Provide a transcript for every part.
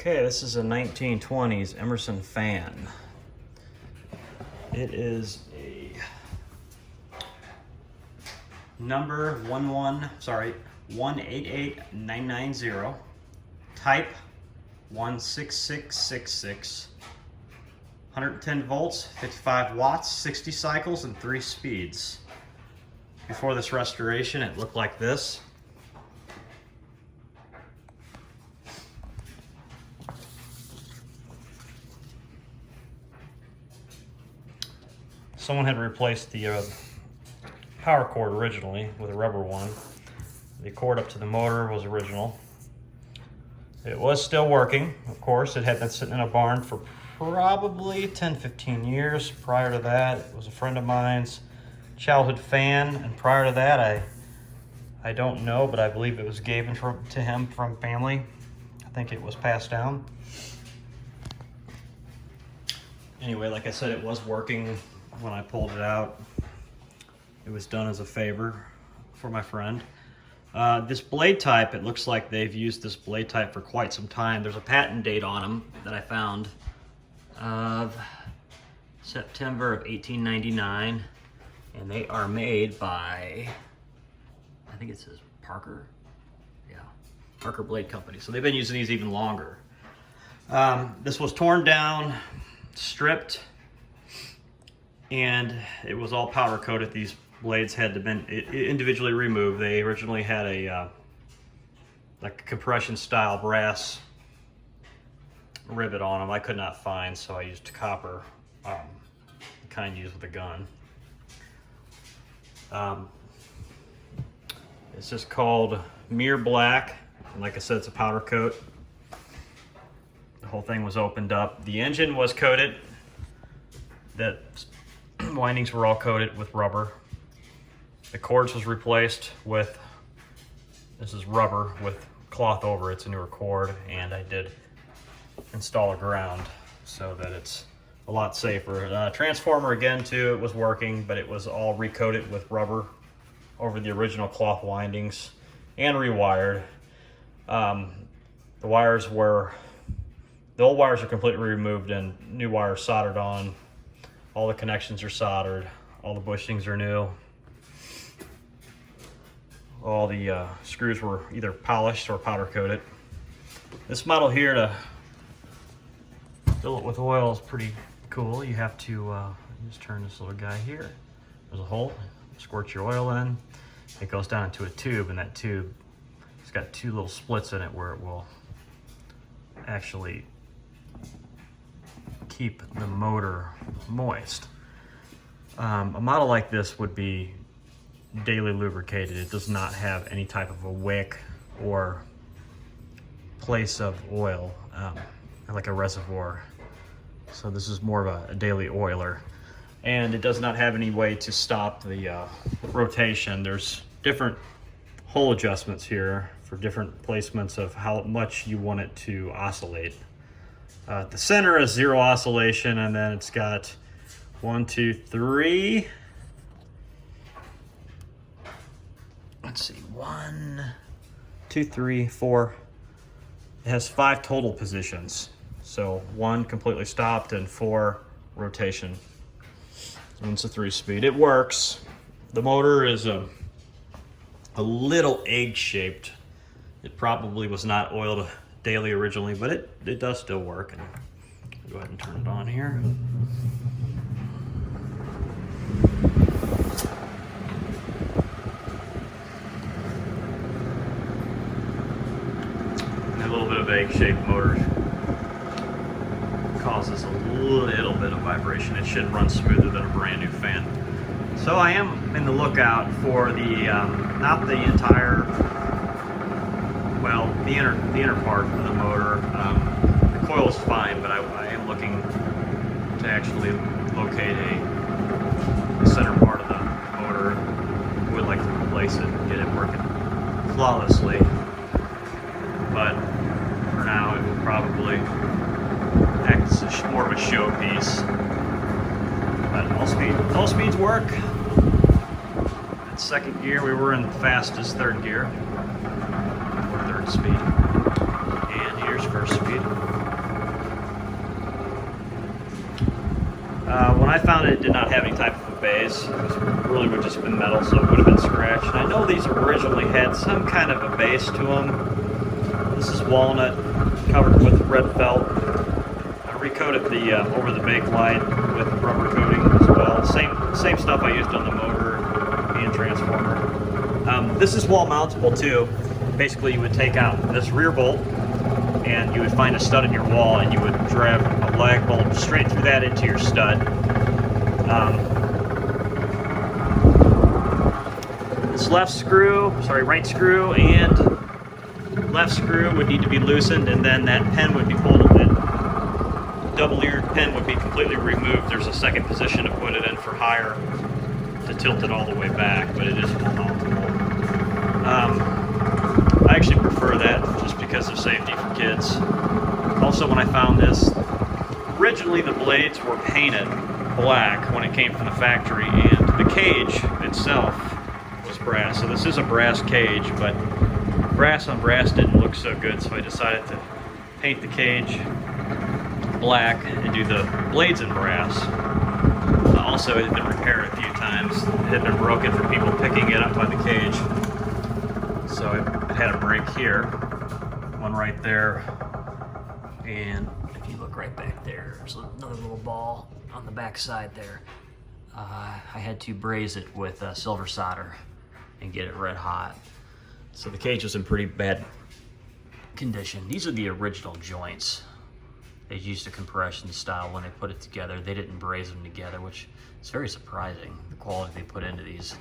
Okay, this is a 1920s Emerson fan. It is a number 188990, type 16666, 110 volts, 55 watts, 60 cycles, and 3 speeds. Before this restoration, it looked like this. Someone had replaced the power cord originally with a rubber one. The cord up to the motor was original. It was still working, of course. It had been sitting in a barn for probably 10-15 years. Prior to that, it was a friend of mine's childhood fan, and prior to that, I don't know, but I believe it was given to him from family. I think it was passed down. Anyway, like I said, it was working when I pulled it out. It was done as a favor for my friend. This blade type, it looks like they've used this blade type for quite some time. There's a patent date on them that I found of September of 1899, and they are made by, I think it says Parker. Yeah, Parker Blade Company. So they've been using these even longer. This was torn down, stripped, and it was all powder coated. These blades had to be individually removed. They originally had a like a compression style brass rivet on them. I could not find, so I used copper, the kind used with a gun. It's just called Mirror Black, and like I said, it's a powder coat. The whole thing was opened up. The engine was coated. The windings were all coated with rubber. The cords was replaced with, this is rubber with cloth over it. It's a newer cord, and I did install a ground so that it's a lot safer. Transformer again too, it was working, but it was all recoated with rubber over the original cloth windings and rewired. The old wires are completely removed and new wires soldered on. All the connections are soldered. All the bushings are new. All the screws were either polished or powder coated. This model here, to fill it with oil, is pretty cool. You have to just turn this little guy here. There's a hole. Squirt your oil in. It goes down into a tube, and that tube, it's got 2 little splits in it where it will actually keep the motor moist. A model like this would be daily lubricated. It does not have any type of a wick or place of oil, like a reservoir. So this is more of a daily oiler. And it does not have any way to stop the rotation. There's different hole adjustments here for different placements of how much you want it to oscillate. The center is 0 oscillation, and then it's got 1, 2, 3. Let's see, 1, 2, 3, 4. It has 5 total positions. So 1 completely stopped and 4 rotation. And it's a 3-speed. It works. The motor is a little egg-shaped. It probably was not oiled daily originally, but it does still work. And I'll go ahead and turn it on here. And a little bit of egg-shaped motor causes a little bit of vibration. It should run smoother than a brand new fan. So I am in the lookout for the not the entire, well, the inner part of the motor. The coil is fine, but I am looking to actually locate the center part of the motor. I would like to replace it and get it working flawlessly. But for now, it will probably act as more of a showpiece. But all speeds work. At 2nd gear, we were in the fastest 3rd gear, or 3rd speed. And here's 1st speed. When I found it, it did not have any type of a base. It was really would just been metal, so it would have been scratched. And I know these originally had some kind of a base to them. This is walnut covered with red felt. I recoated the over the bake light with rubber coating as well. Same stuff I used on the motor and transformer. This is wall mountable too. Basically, you would take out this rear bolt, and you would find a stud in your wall, and you would drive a lag bolt straight through that into your stud. This right screw and left screw would need to be loosened, and then that pin would be pulled. That double-eared pin would be completely removed. There's a second position to put it in for higher to tilt it all the way back, but it is wall mountable. I actually prefer that just because of safety for kids. Also, when I found this, originally the blades were painted black when it came from the factory, and the cage itself was brass. So this is a brass cage, but brass on brass didn't look so good, so I decided to paint the cage black and do the blades in brass. Also, it had been repaired a few times. It had been broken from people picking it up by the cage. So it had a break here, one right there, and if you look right back there, there's another little ball on the back side there. I had to braze it with silver solder and get it red hot. So the cage was in pretty bad condition. These are the original joints. They used a compression style when they put it together. They didn't braze them together, which is very surprising, the quality they put into these.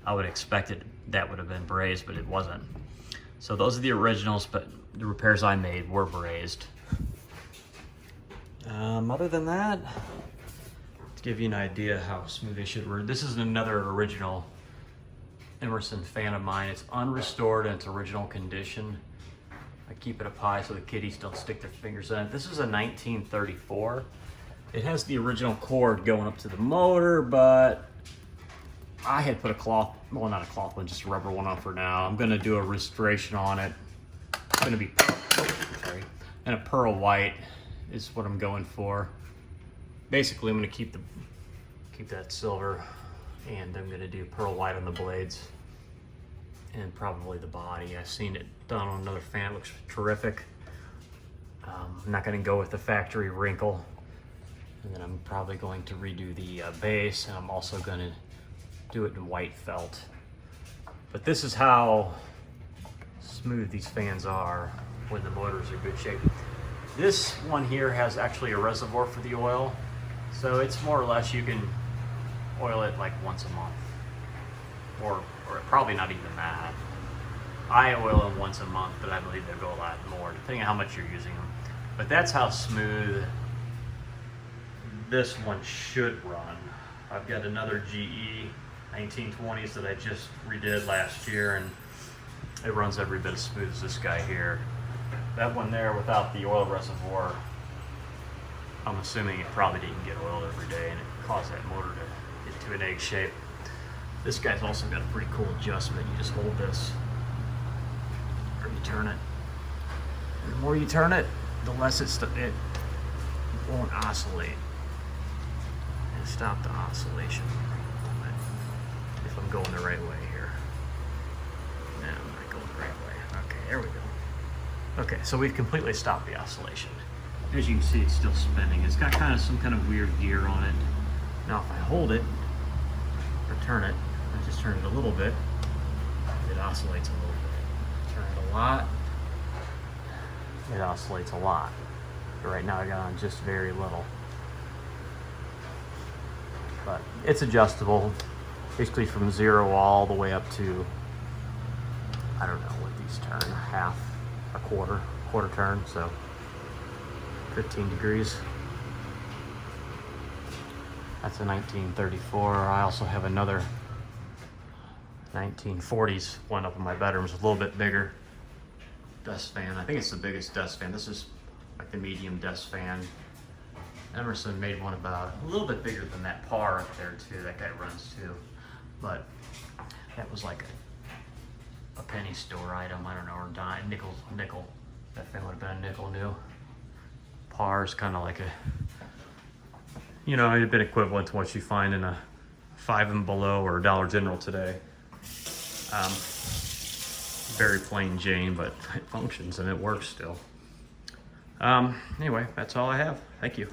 I would expect that would have been brazed, but it wasn't. So those are the originals, but the repairs I made were brazed. Other than that, to give you an idea how smooth they should work, this is another original Emerson fan of mine. It's unrestored in its original condition. I keep it up high so the kiddies don't stick their fingers in it. This is a 1934. It has the original cord going up to the motor, but I had put a cloth, well, not a cloth one, just a rubber one on for now. I'm gonna do a restoration on it. It's gonna be, sorry, and a pearl white is what I'm going for. Basically, I'm gonna keep that silver, and I'm gonna do pearl white on the blades and probably the body. I've seen it done on another fan. It looks terrific. I'm not gonna go with the factory wrinkle, and then I'm probably going to redo the base, and I'm also gonna do it in white felt. But this is how smooth these fans are when the motors are in good shape. This one here has actually a reservoir for the oil, so it's more or less you can oil it like once a month, or probably not even that. I oil them once a month, but I believe they'll go a lot more depending on how much you're using them. But that's how smooth this one should run. I've got another GE 1920s that I just redid last year, and it runs every bit as smooth as this guy here. That one there without the oil reservoir, I'm assuming it probably didn't get oiled every day, and it caused that motor to get to an egg shape. This guy's also got a pretty cool adjustment. You just hold this, or you turn it. And the more you turn it, the less it won't oscillate. And stop the oscillation. If I'm going the right way here. No, I'm not going the right way. Okay, there we go. Okay, so we've completely stopped the oscillation. As you can see, it's still spinning. It's got kind of some kind of weird gear on it. Now if I hold it, or turn it, I just turn it a little bit, it oscillates a little bit. Turn it a lot, it oscillates a lot. But right now I got on just very little. But it's adjustable, basically from 0 all the way up to, I don't know what these turn, half, a quarter turn, so 15 degrees. That's a 1934. I also have another 1940s one up in my bedroom. It's a little bit bigger desk fan. I think it's the biggest desk fan. This is like the medium desk fan. Emerson made one about a little bit bigger than that Par up there too. That guy runs too. But that was like a penny store item. I don't know, or dime, nickel. That fan would have been a nickel new. Par's kind of like a, you know, it'd been equivalent to what you find in a Five and Below or Dollar General today. Very plain Jane, but it functions and it works still. Anyway, that's all I have. Thank you.